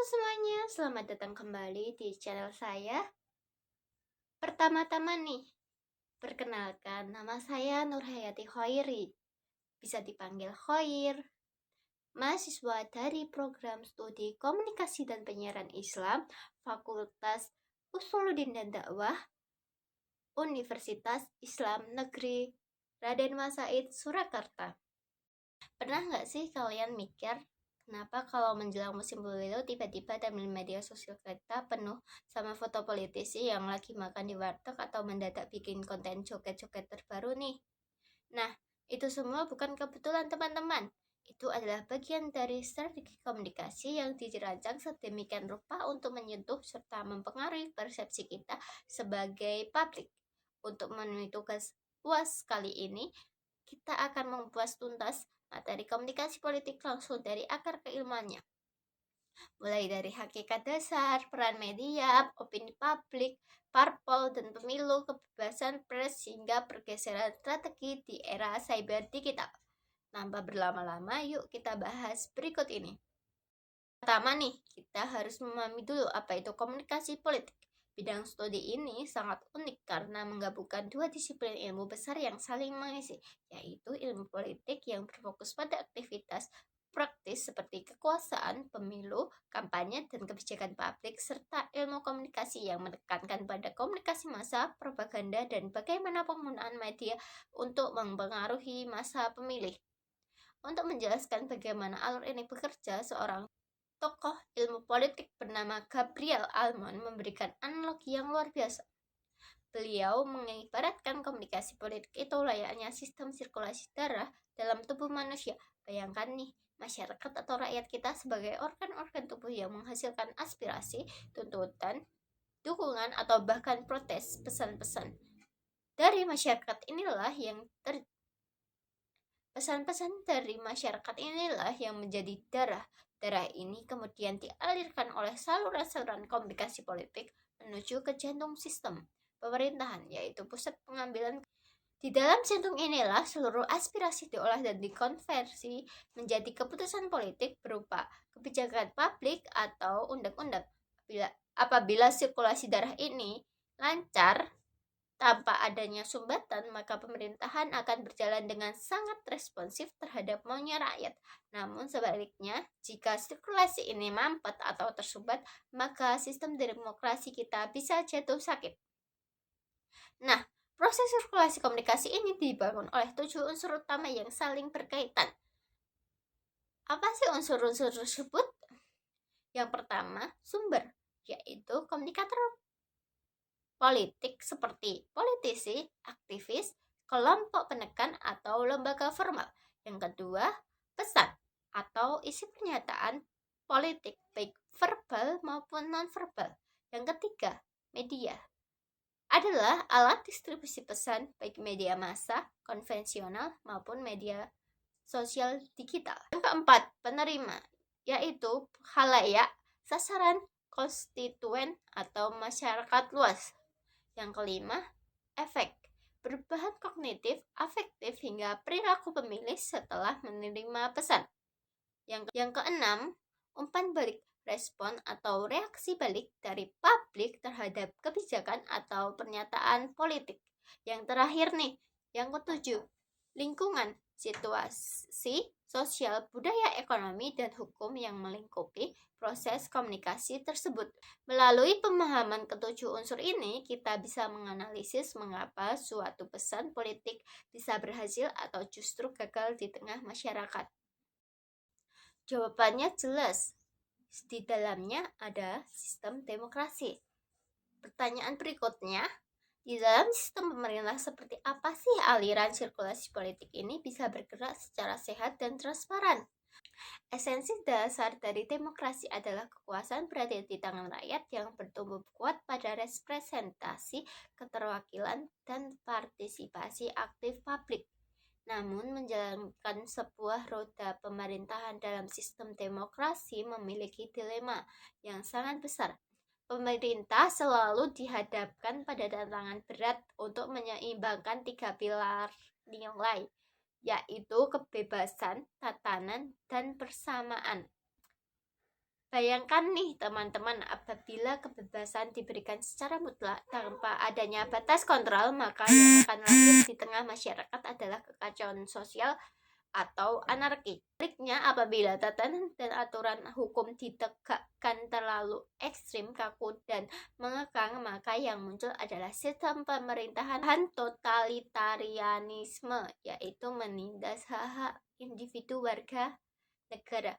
semuanya, selamat datang kembali di channel saya. Pertama-tama nih, perkenalkan nama saya Nurhayati Khairi, bisa dipanggil Khair, mahasiswa dari program studi Komunikasi dan Penyiaran Islam, Fakultas Usuluddin dan Dakwah, Universitas Islam Negeri Raden Mas Said, Surakarta. Pernah nggak sih kalian mikir, kenapa kalau menjelang musim pemilu tiba-tiba timeline media sosial kita penuh sama foto politisi yang lagi makan di warteg atau mendadak bikin konten joget-joget terbaru nih? Nah, itu semua bukan kebetulan teman-teman. Itu adalah bagian dari strategi komunikasi yang dirancang sedemikian rupa untuk menyentuh serta mempengaruhi persepsi kita sebagai publik. Untuk memenuhi tugas UAS kali ini, kita akan membuat tuntas materi komunikasi politik langsung dari akar keilmuannya, mulai dari hakikat dasar, peran media, opini publik, parpol dan pemilu, kebebasan pers, hingga pergeseran strategi di era cyber digital. Tanpa berlama-lama, yuk kita bahas berikut ini. Pertama nih, kita harus memahami dulu apa itu komunikasi politik. Bidang studi ini sangat unik karena menggabungkan dua disiplin ilmu besar yang saling mengisi, yaitu ilmu politik yang berfokus pada aktivitas praktis seperti kekuasaan, pemilu, kampanye, dan kebijakan publik, serta ilmu komunikasi yang menekankan pada komunikasi massa, propaganda, dan bagaimana penggunaan media untuk mempengaruhi masa pemilih. Untuk menjelaskan bagaimana alur ini bekerja, seorang tokoh ilmu politik bernama Gabriel Almond memberikan analogi yang luar biasa. Beliau mengibaratkan komunikasi politik itu layaknya sistem sirkulasi darah dalam tubuh manusia. Bayangkan nih, masyarakat atau rakyat kita sebagai organ-organ tubuh yang menghasilkan aspirasi, tuntutan, dukungan, atau bahkan protes. Pesan-pesan dari masyarakat inilah yang Pesan-pesan dari masyarakat inilah yang menjadi darah. Darah ini kemudian dialirkan oleh saluran-saluran komunikasi politik menuju ke jantung sistem pemerintahan, yaitu pusat pengambilan. Di dalam jantung inilah seluruh aspirasi diolah dan dikonversi menjadi keputusan politik berupa kebijakan publik atau undang-undang. Apabila sirkulasi darah ini lancar, tanpa adanya sumbatan, maka pemerintahan akan berjalan dengan sangat responsif terhadap maunya rakyat. Namun sebaliknya, jika sirkulasi ini mampet atau tersumbat, maka sistem demokrasi kita bisa jatuh sakit. Nah, proses sirkulasi komunikasi ini dibangun oleh 7 unsur utama yang saling berkaitan. Apa sih unsur-unsur tersebut? Yang pertama, sumber, yaitu komunikator politik seperti politisi, aktivis, kelompok penekan, atau lembaga formal. Yang kedua, pesan atau isi pernyataan politik baik verbal maupun nonverbal. Yang ketiga, media adalah alat distribusi pesan baik media massa, konvensional maupun media sosial digital. Yang keempat, penerima, yaitu khalayak, sasaran, konstituen atau masyarakat luas. Yang kelima, efek, berbahan kognitif, afektif, hingga perilaku pemilih setelah menerima pesan. Yang keenam, umpan balik, respon atau reaksi balik dari publik terhadap kebijakan atau pernyataan politik. Yang terakhir nih, yang ketujuh, lingkungan, situasi, sosial, budaya, ekonomi, dan hukum yang melingkupi proses komunikasi tersebut. Melalui pemahaman ketujuh unsur ini, kita bisa menganalisis mengapa suatu pesan politik bisa berhasil atau justru gagal di tengah masyarakat. Jawabannya jelas. Di dalamnya ada sistem demokrasi. Pertanyaan berikutnya, di dalam sistem pemerintah seperti apa sih aliran sirkulasi politik ini bisa bergerak secara sehat dan transparan? Esensi dasar dari demokrasi adalah kekuasaan berada di tangan rakyat yang bertumbuh kuat pada representasi, keterwakilan, dan partisipasi aktif publik. Namun, menjalankan sebuah roda pemerintahan dalam sistem demokrasi memiliki dilema yang sangat besar. Pemerintah selalu dihadapkan pada tantangan berat untuk menyeimbangkan 3 pilar nilai, yaitu kebebasan, tatanan, dan persamaan. Bayangkan nih teman-teman, apabila kebebasan diberikan secara mutlak tanpa adanya batas kontrol, maka yang akan lahir di tengah masyarakat adalah kekacauan sosial atau anarki. Sebaliknya, apabila tatanan dan aturan hukum ditegakkan terlalu ekstrim, kaku, dan mengekang, maka yang muncul adalah sistem pemerintahan totalitarianisme, yaitu menindas hak-hak individu warga negara.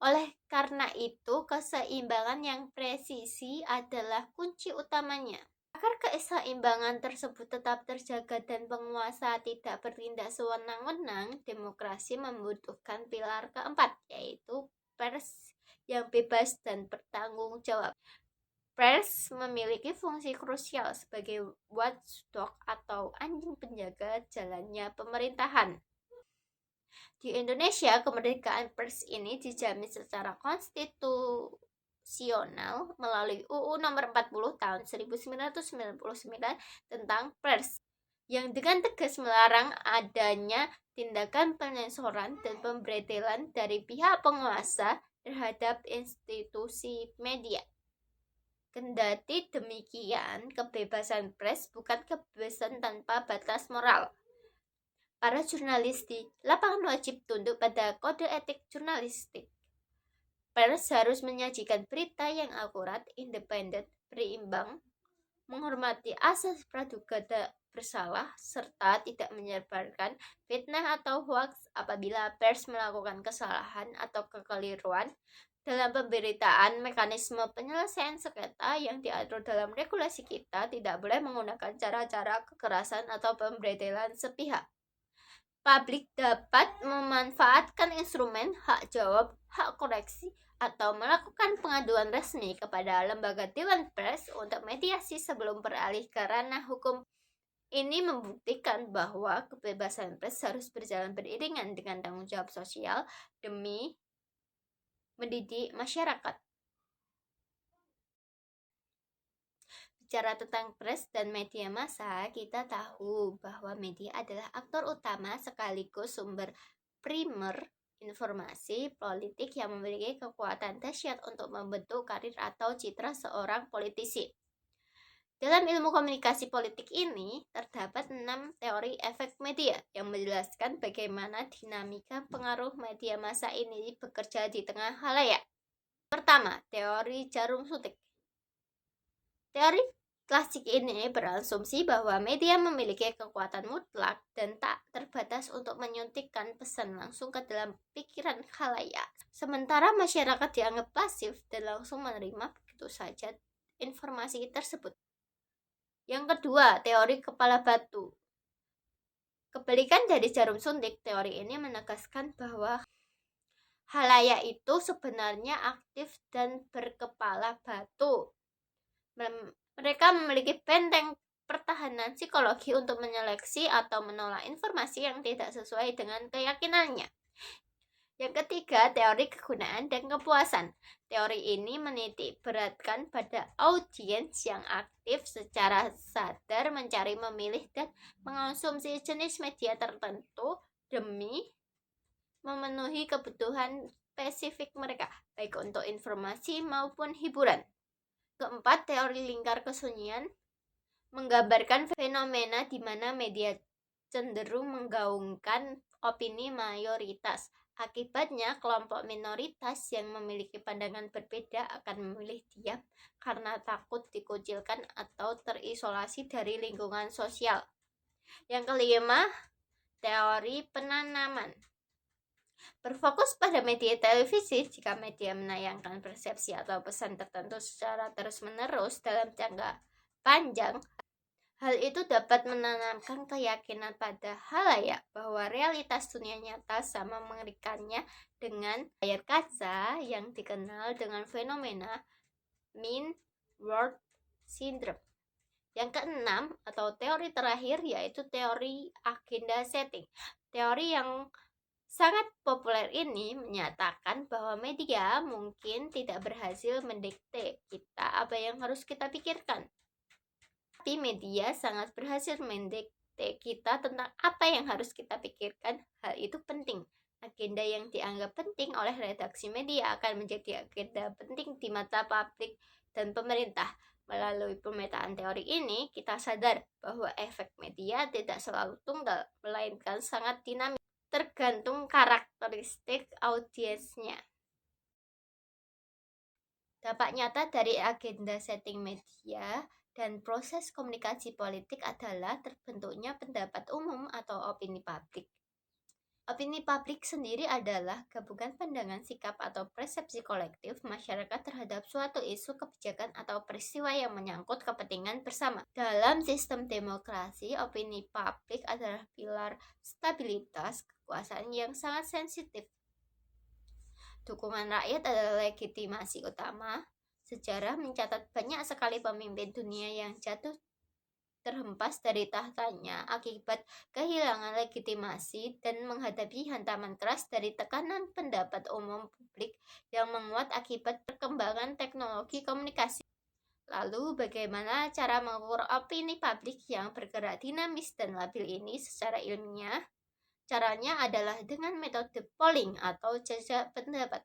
Oleh karena itu, keseimbangan yang presisi adalah kunci utamanya. Agar keseimbangan tersebut tetap terjaga dan penguasa tidak bertindak sewenang-wenang, demokrasi membutuhkan pilar keempat, yaitu pers yang bebas dan bertanggung jawab. Pers memiliki fungsi krusial sebagai watchdog atau anjing penjaga jalannya pemerintahan. Di Indonesia, kemerdekaan pers ini dijamin secara konstitusional melalui UU Nomor 40 Tahun 1999 tentang pers, yang dengan tegas melarang adanya tindakan penyensoran dan pemberedelan dari pihak penguasa terhadap institusi media. Kendati demikian, kebebasan pers bukan kebebasan tanpa batas moral. Para jurnalis di lapangan wajib tunduk pada kode etik jurnalistik. Pers harus menyajikan berita yang akurat, independen, berimbang, menghormati asas praduga bersalah, serta tidak menyebarkan fitnah atau hoaks. Apabila pers melakukan kesalahan atau kekeliruan dalam pemberitaan, mekanisme penyelesaian sengketa yang diatur dalam regulasi kita tidak boleh menggunakan cara-cara kekerasan atau pemberedelan sepihak. Publik dapat memanfaatkan instrumen hak jawab, hak koreksi, atau melakukan pengaduan resmi kepada lembaga Dewan Pers untuk mediasi sebelum beralih ke ranah hukum. Ini membuktikan bahwa kebebasan pers harus berjalan beriringan dengan tanggung jawab sosial demi mendidik masyarakat. Bicara tentang pers dan media massa, kita tahu bahwa media adalah aktor utama sekaligus sumber primer informasi politik yang memiliki kekuatan dahsyat untuk membentuk karir atau citra seorang politisi. Dalam ilmu komunikasi politik ini, terdapat 6 teori efek media yang menjelaskan bagaimana dinamika pengaruh media massa ini bekerja di tengah khalayak. Pertama, teori jarum suntik. Teori klasik ini berasumsi bahwa media memiliki kekuatan mutlak dan tak terbatas untuk menyuntikkan pesan langsung ke dalam pikiran khalayak. Sementara masyarakat dianggap pasif dan langsung menerima begitu saja informasi tersebut. Yang kedua, teori kepala batu. Kebalikan dari jarum suntik, teori ini menegaskan bahwa khalayak itu sebenarnya aktif dan berkepala batu. Mereka memiliki benteng pertahanan psikologi untuk menyeleksi atau menolak informasi yang tidak sesuai dengan keyakinannya. Yang ketiga, teori kegunaan dan kepuasan. Teori ini menitik beratkan pada audiens yang aktif secara sadar mencari, memilih, dan mengonsumsi jenis media tertentu demi memenuhi kebutuhan spesifik mereka, baik untuk informasi maupun hiburan. Keempat, teori lingkar kesunyian menggambarkan fenomena di mana media cenderung menggaungkan opini mayoritas. Akibatnya, kelompok minoritas yang memiliki pandangan berbeda akan memilih diam karena takut dikucilkan atau terisolasi dari lingkungan sosial. Yang kelima, teori penanaman. Berfokus pada media televisi, jika media menayangkan persepsi atau pesan tertentu secara terus-menerus dalam jangka panjang, hal itu dapat menanamkan keyakinan pada khalayak bahwa realitas dunia nyata sama mengerikannya dengan layar kaca yang dikenal dengan fenomena mean world syndrome. Yang keenam atau teori terakhir yaitu teori agenda setting. Teori yang sangat populer ini menyatakan bahwa media mungkin tidak berhasil mendikte kita apa yang harus kita pikirkan. Tapi media sangat berhasil mendikte kita tentang apa yang harus kita pikirkan. Hal itu penting Agenda yang dianggap penting oleh redaksi media akan menjadi agenda penting di mata publik dan pemerintah. Melalui pemetaan teori ini, kita sadar bahwa efek media tidak selalu tunggal, melainkan sangat dinamis, tergantung karakteristik audiensnya. Dampak nyata dari agenda setting media dan proses komunikasi politik adalah terbentuknya pendapat umum atau opini publik. Opini publik sendiri adalah gabungan pandangan, sikap, atau persepsi kolektif masyarakat terhadap suatu isu, kebijakan, atau peristiwa yang menyangkut kepentingan bersama. Dalam sistem demokrasi, opini publik adalah pilar stabilitas kekuasaan yang sangat sensitif. Dukungan rakyat adalah legitimasi utama. Sejarah mencatat banyak sekali pemimpin dunia yang jatuh terhempas dari tahtanya akibat kehilangan legitimasi dan menghadapi hantaman keras dari tekanan pendapat umum publik yang menguat akibat perkembangan teknologi komunikasi. Lalu, bagaimana cara mengukur opini publik yang bergerak dinamis dan labil ini secara ilmiah? Caranya adalah dengan metode polling atau jajak pendapat.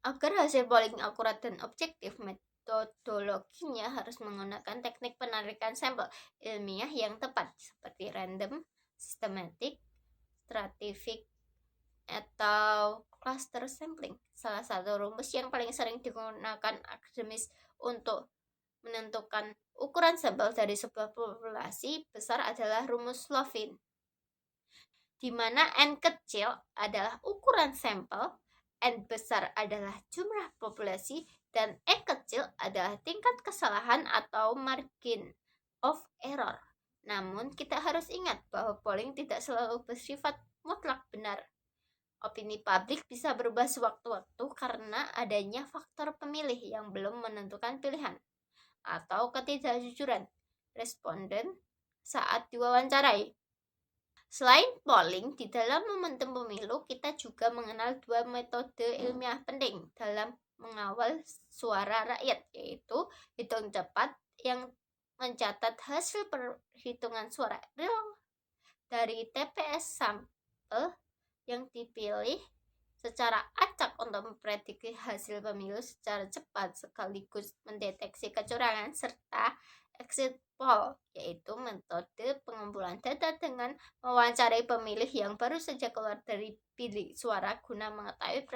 Agar hasil polling akurat dan objektif, metodologinya harus menggunakan teknik penarikan sampel ilmiah yang tepat seperti random, systematic, stratific, atau cluster sampling. Salah satu rumus yang paling sering digunakan akademis untuk menentukan ukuran sampel dari sebuah populasi besar adalah rumus Lovin, di mana N kecil adalah ukuran sampel, N besar adalah jumlah populasi, dan E kecil adalah tingkat kesalahan atau margin of error. Namun, kita harus ingat bahwa polling tidak selalu bersifat mutlak benar. Opini publik bisa berubah sewaktu-waktu karena adanya faktor pemilih yang belum menentukan pilihan atau ketidakjujuran responden saat diwawancarai. Selain polling, di dalam momentum pemilu, kita juga mengenal dua metode ilmiah penting dalam mengawal suara rakyat, yaitu hitung cepat yang mencatat hasil perhitungan suara real dari TPS sampel yang dipilih secara acak untuk memprediksi hasil pemilu secara cepat sekaligus mendeteksi kecurangan, serta exit poll, yaitu metode pengumpulan data dengan mewawancarai pemilih yang baru saja keluar dari bilik suara guna mengetahui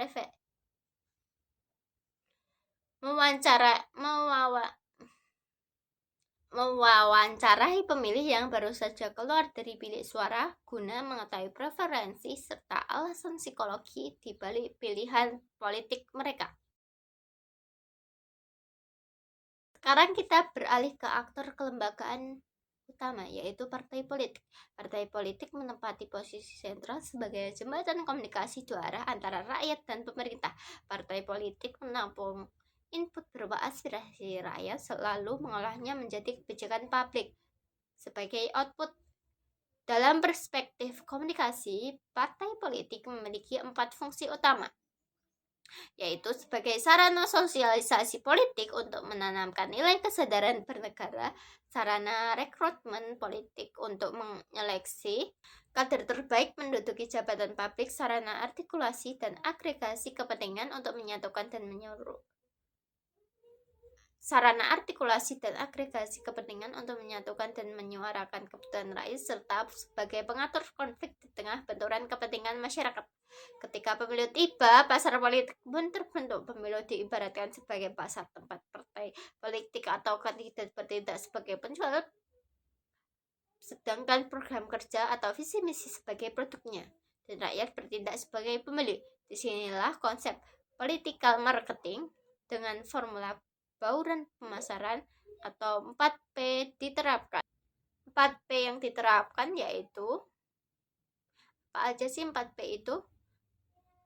mewawancarai pemilih yang baru saja keluar dari bilik suara guna mengetahui preferensi serta alasan psikologi di balik pilihan politik mereka. Sekarang kita beralih ke aktor kelembagaan utama, yaitu partai politik. Partai politik menempati posisi sentral sebagai jembatan komunikasi dua arah antara rakyat dan pemerintah. Partai politik menampung input berupa aspirasi rakyat, selalu mengolahnya menjadi kebijakan publik. Sebagai output, dalam perspektif komunikasi, partai politik memiliki 4 fungsi utama, yaitu sebagai sarana sosialisasi politik untuk menanamkan nilai kesadaran bernegara, sarana rekrutmen politik untuk menyeleksi kader terbaik menduduki jabatan publik, sarana artikulasi dan agregasi kepentingan untuk menyatukan dan menyuarakan kebutuhan rakyat, serta sebagai pengatur konflik di tengah benturan kepentingan masyarakat. Ketika pemilu tiba, pasar politik pun terbentuk. Pemilu diibaratkan sebagai pasar tempat partai politik atau kandidat bertindak sebagai penjual, sedangkan program kerja atau visi misi sebagai produknya, dan rakyat bertindak sebagai pembeli. Disinilah konsep political marketing dengan formula bauran pemasaran atau 4P diterapkan. 4P yang diterapkan yaitu, apa aja sih 4P itu?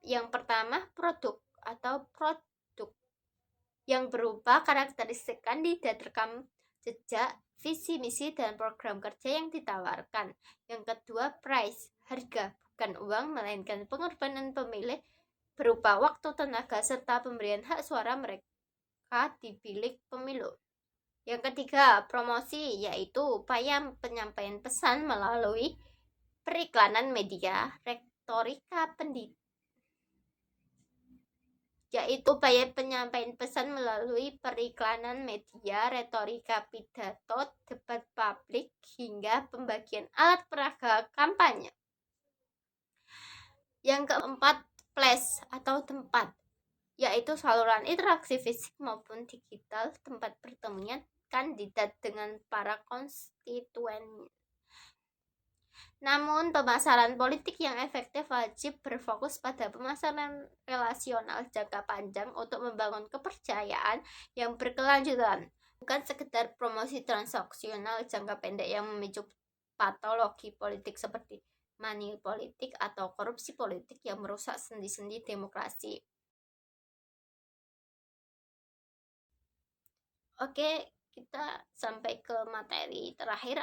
Yang pertama, produk atau produk yang berupa karakteristik kandidat, rekam jejak, visi misi dan program kerja yang ditawarkan. Yang kedua, price, harga, bukan uang melainkan pengorbanan pemilih berupa waktu, tenaga, serta pemberian hak suara mereka di bilik pemilu. Yang ketiga, promosi, yaitu upaya penyampaian pesan melalui periklanan media, retorika yaitu upaya penyampaian pesan melalui periklanan media, retorika pidato, debat publik, hingga pembagian alat peraga kampanye. Yang keempat, place atau tempat, yaitu saluran interaksi fisik maupun digital, tempat pertemuan kandidat dengan para konstituen. Namun, pemasaran politik yang efektif wajib berfokus pada pemasaran relasional jangka panjang untuk membangun kepercayaan yang berkelanjutan, bukan sekedar promosi transaksional jangka pendek yang memicu patologi politik seperti money politik atau korupsi politik yang merusak sendi-sendi demokrasi. Oke, kita sampai ke materi terakhir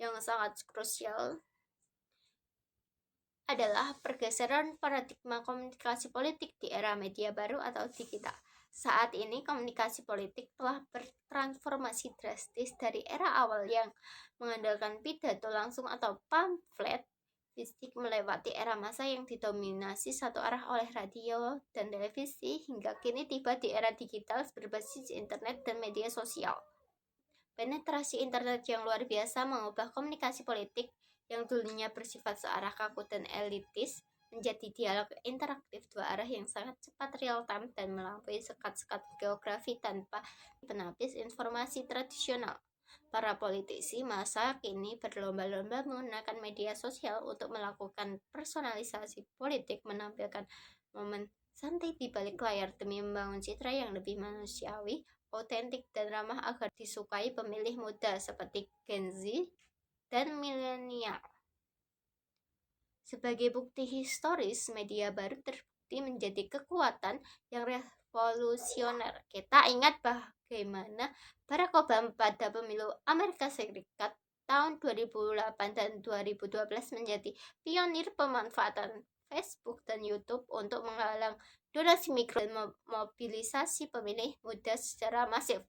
yang sangat krusial adalah pergeseran paradigma komunikasi politik di era media baru atau digital. Saat ini komunikasi politik telah bertransformasi drastis dari era awal yang mengandalkan pidato langsung atau pamflet fisik melewati era masa yang didominasi satu arah oleh radio dan televisi hingga kini tiba di era digital berbasis internet dan media sosial. Penetrasi internet yang luar biasa mengubah komunikasi politik yang dulunya bersifat searah kaku dan elitis menjadi dialog interaktif dua arah yang sangat cepat, real time, dan melampaui sekat-sekat geografi tanpa penapis informasi tradisional. Para politisi masa kini berlomba-lomba menggunakan media sosial untuk melakukan personalisasi politik, menampilkan momen santai di balik layar demi membangun citra yang lebih manusiawi, otentik, dan ramah agar disukai pemilih muda seperti Gen Z dan milenial. Sebagai bukti historis, media baru terbukti menjadi kekuatan yang revolusioner. Kita ingat bagaimana Barack Obama pada pemilu Amerika Serikat tahun 2008 dan 2012 menjadi pionir pemanfaatan Facebook dan YouTube untuk menggalang donasi mikro dan memobilisasi pemilih muda secara masif.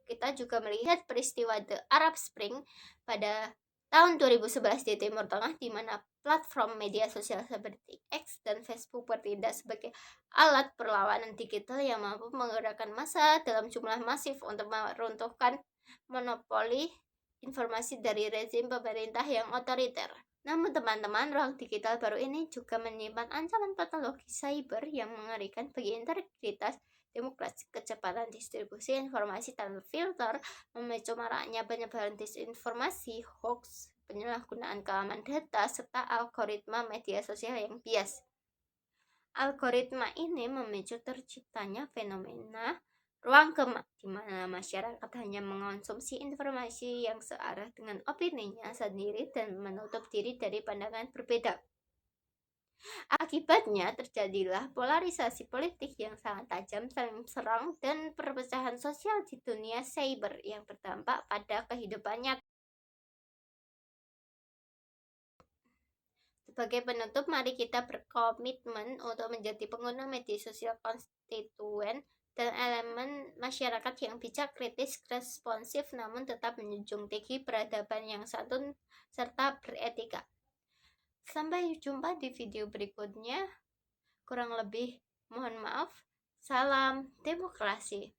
Kita juga melihat peristiwa The Arab Spring pada tahun 2011 di Timur Tengah, di mana platform media sosial seperti X dan Facebook bertindak sebagai alat perlawanan digital yang mampu menggerakkan massa dalam jumlah masif untuk meruntuhkan monopoli informasi dari rezim pemerintah yang otoriter. Namun teman-teman, ruang digital baru ini juga menyimpan ancaman patologi cyber yang mengerikan bagi integritas demokrasi. Kecepatan distribusi informasi tanpa filter memicu maraknya penyebaran disinformasi, hoax, penyalahgunaan keamanan data, serta algoritma media sosial yang bias. Algoritma ini memicu terciptanya fenomena ruang gemak, di mana masyarakat hanya mengonsumsi informasi yang searah dengan opininya sendiri dan menutup diri dari pandangan berbeda. Akibatnya terjadilah polarisasi politik yang sangat tajam, saling serang, dan perpecahan sosial di dunia cyber yang berdampak pada kehidupan nyata. Sebagai penutup, mari kita berkomitmen untuk menjadi pengguna media sosial konstituen dan elemen masyarakat yang bijak, kritis, responsif, namun tetap menjunjung tinggi peradaban yang santun serta beretika. Sampai jumpa di video berikutnya. Kurang lebih mohon maaf. Salam demokrasi.